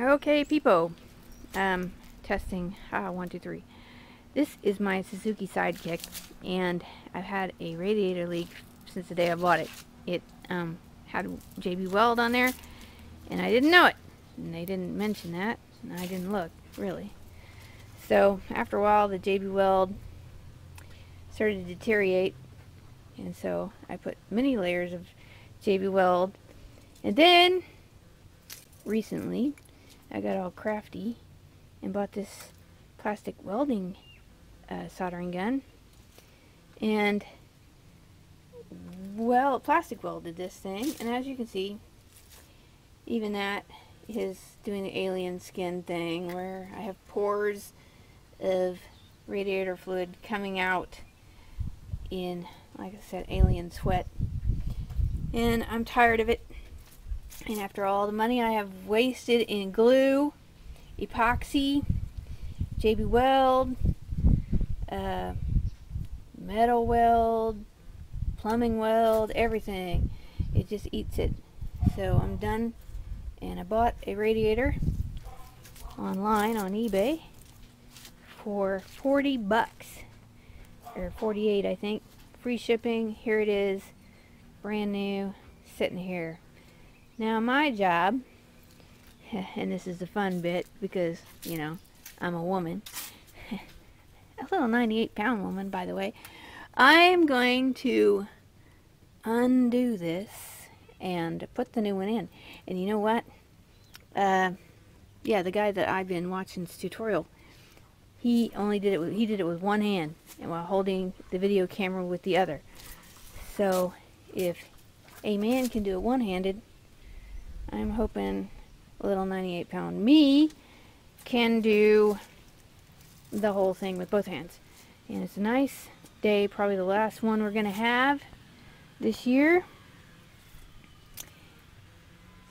Okay, people. Testing. 1, 2, 3. This is my Suzuki Sidekick, and I've had a radiator leak since the day I bought it. It had JB Weld on there, and I didn't know it. And they didn't mention that, and I didn't look, really. So, after a while, the JB Weld started to deteriorate, and so I put many layers of JB Weld, and then, recently, I got all crafty and bought this plastic welding soldering gun, and well, plastic welded this thing, and as you can see, even that is doing the alien skin thing where I have pores of radiator fluid coming out in, like I said, alien sweat, and I'm tired of it. And after all the money I have wasted in glue, epoxy, JB Weld, metal weld, plumbing weld, everything, it just eats it. So I'm done, and I bought a radiator online on eBay for 40 bucks, or 48 I think, free shipping. Here it is, brand new, sitting here. Now my job, and this is the fun bit because, you know, I'm a woman, a little 98-pound woman, by the way. I'm going to undo this and put the new one in. And you know what? Yeah, the guy that I've been watching's tutorial, he did it with one hand, and while holding the video camera with the other. So if a man can do it one-handed, I'm hoping a little 98-pound me can do the whole thing with both hands. And it's a nice day, probably the last one we're going to have this year. It's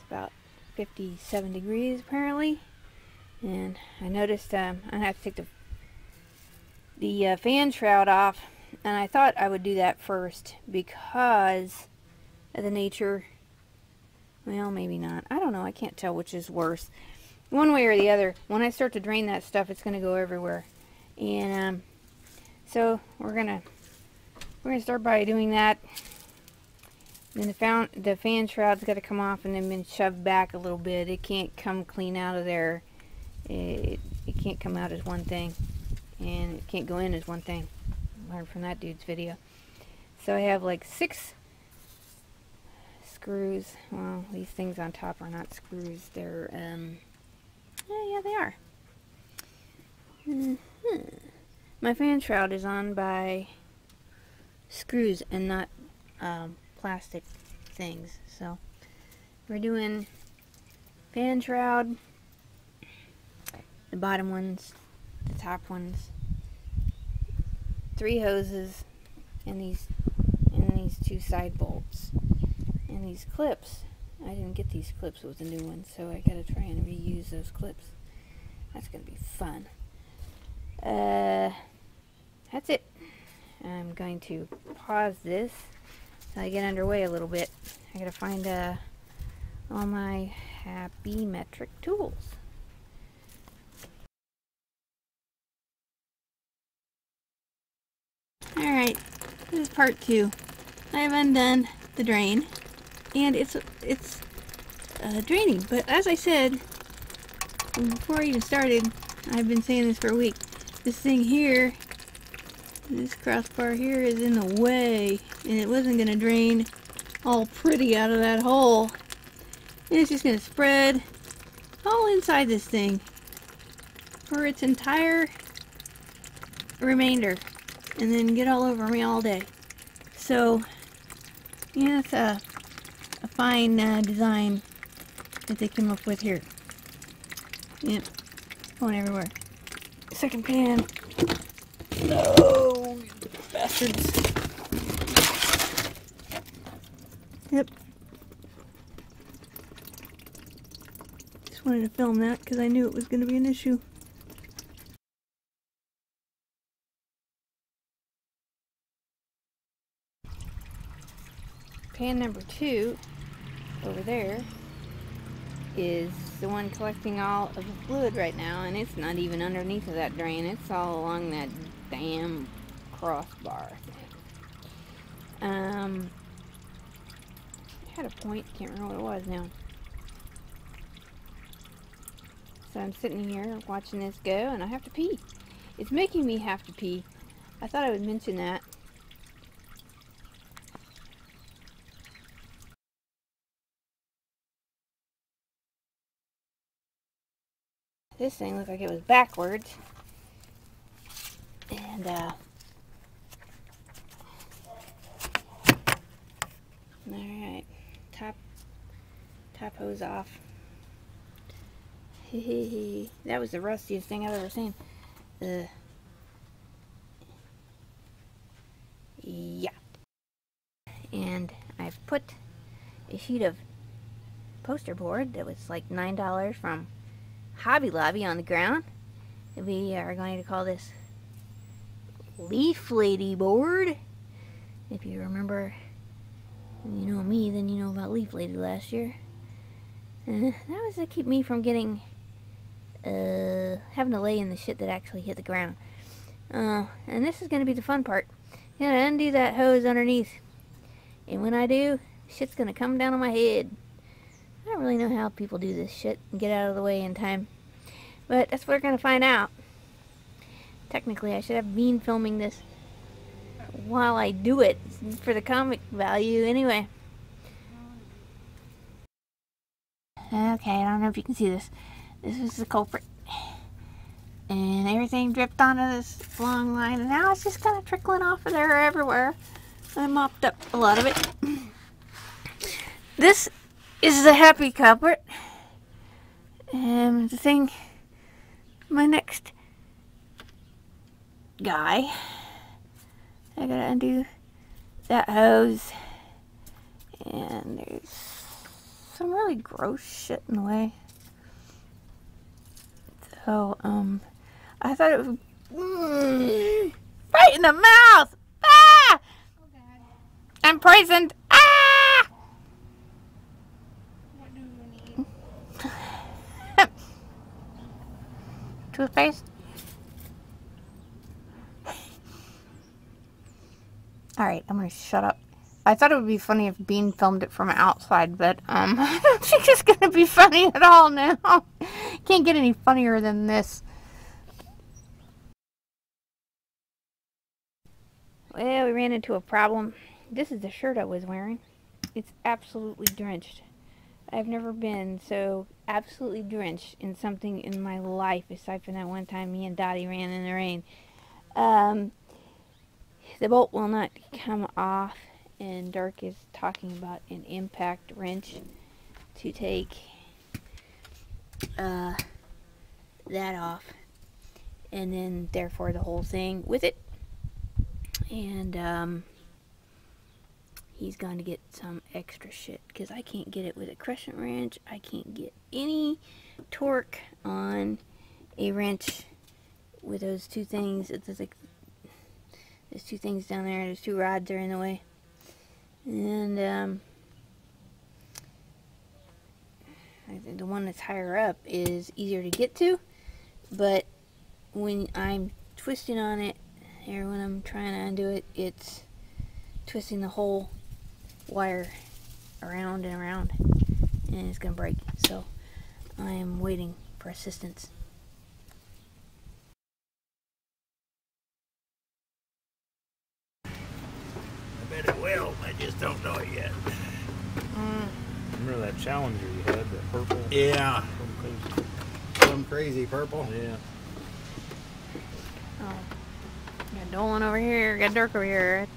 about 57 degrees apparently. And I noticed I have to take the fan shroud off, and I thought I would do that first because of the nature. Well, maybe not. I don't know. I can't tell which is worse. One way or the other, when I start to drain that stuff, it's going to go everywhere. And so we're gonna start by doing that. Then the fan shroud's got to come off and then been shoved back a little bit. It can't come clean out of there. It can't come out as one thing, and it can't go in as one thing. I learned from that dude's video. So I have like 6 screws. Well, these things on top are not screws. They're yeah, they are. My fan shroud is on by screws and not plastic things. So we're doing fan shroud, the bottom ones, the top ones, 3 hoses, and these 2 side bolts. And these clips, I didn't get these clips with the new one, so I gotta try and reuse those clips. That's gonna be fun. That's it. I'm going to pause this till I get underway a little bit. I gotta find all my happy metric tools. Alright, this is part 2. I've undone the drain, and it's draining, but as I said before I even started, I've been saying this for a week, this thing here, this crossbar here, is in the way, and it wasn't going to drain all pretty out of that hole, and it's just going to spread all inside this thing for its entire remainder, and then get all over me all day. So yeah, it's a fine design that they came up with here. Yep, going everywhere. Second pan. No, bastards. Yep. Just wanted to film that because I knew it was going to be an issue. Pan number 2 over there is the one collecting all of the fluid right now, and it's not even underneath of that drain. It's all along that damn crossbar thing. I had a point, can't remember what it was now. So I'm sitting here watching this go, and I have to pee. It's making me have to pee. I thought I would mention that. This thing looked like it was backwards. And, alright. Top hose off. That was the rustiest thing I've ever seen. Yeah. And I've put a sheet of poster board that was like $9 from Hobby Lobby on the ground. We are going to call this Leaf Lady board. If you remember, you know me, then you know about Leaf Lady last year. That was to keep me from getting, having to lay in the shit that actually hit the ground. And this is going to be the fun part. I'm going to undo that hose underneath. And when I do, shit's going to come down on my head. I don't really know how people do this shit and get out of the way in time. But that's what we're going to find out. Technically, I should have been filming this while I do it for the comic value anyway. Okay, I don't know if you can see this. This is the culprit. And everything dripped onto this long line, and now it's just kind of trickling off of there everywhere. I mopped up a lot of it. This is the happy culprit. And the thing, my next guy, I gotta undo that hose, and there's some really gross shit in the way. So, I thought it was right in the mouth. Ah! Oh God. I'm poisoned. Ah! What do you need? Toothpaste. Alright, I'm gonna shut up. I thought it would be funny if Bean filmed it from outside, but I don't think it's gonna be funny at all now. Can't get any funnier than this. Well, we ran into a problem. This is the shirt I was wearing. It's absolutely drenched. I've never been so absolutely drenched in something in my life, aside from that one time me and Dottie ran in the rain. The bolt will not come off, and Dirk is talking about an impact wrench to take that off, and then therefore the whole thing with it. And he's going to get some extra shit because I can't get it with a crescent wrench. I can't get any torque on a wrench with those two things. It's like there's two things down there. There's two rods are in the way, and the one that's higher up is easier to get to, but when I'm twisting on it, or when I'm trying to undo it, it's twisting the whole wire around and around, and it's gonna break. So I am waiting for assistance. I bet it will. I just don't know it yet. Remember that Challenger you had, that purple? Yeah. Some crazy purple. Yeah. Oh, got Dolan over here, got Dirk over here.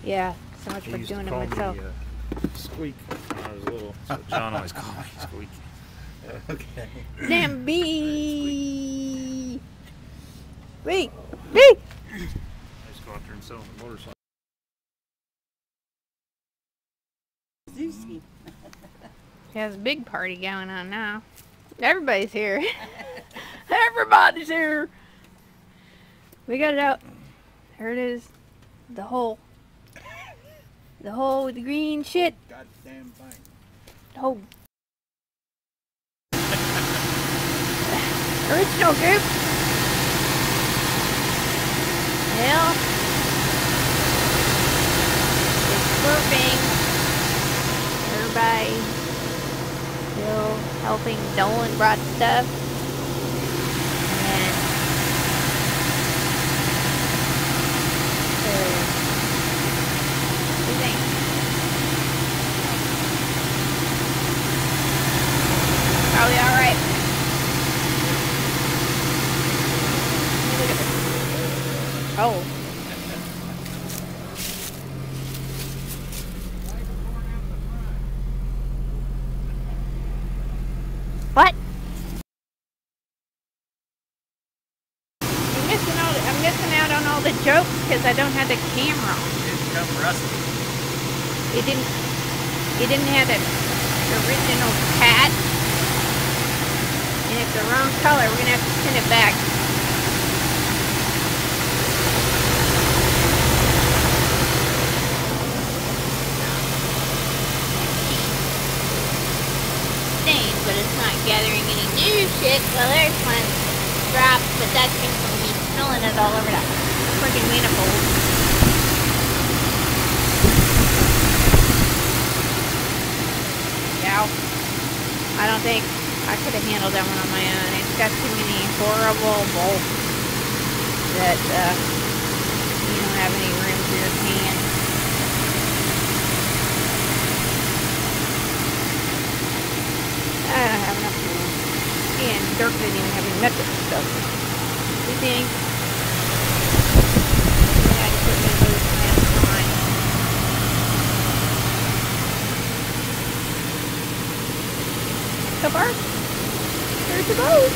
Yeah, so much for doing it myself. Squeak when I was little. So John always called me Squeak. Okay. Damn bee! Wait, bee! I just go out there and sell the motorcycle. Suzuki. He has a big party going on now. Everybody's here. Everybody's here. We got it out. There it is. The hole. The hole with the green shit. Goddamn thing. The hole. It's no goop. Well, it's burping. Everybody still helping. Dolan brought stuff. And what do you think? Probably alright. Look at this. Oh. What? I'm missing out on all the jokes because I don't have the camera on. It's become rusty. It didn't have the original pat. And it's the wrong color. We're gonna have to send it back. Stains, but it's not gathering any new shit. Well, there's one drop, but that came from me smelling it all over that friggin' manifold. Yeah, I don't think I could have handled that one on my own. It's got too many horrible bolts that you don't have any room for your hand. I don't have enough room. And Dirk didn't even have any metric stuff. You think? Yeah, I just put me those plants on. So far, there's the boat.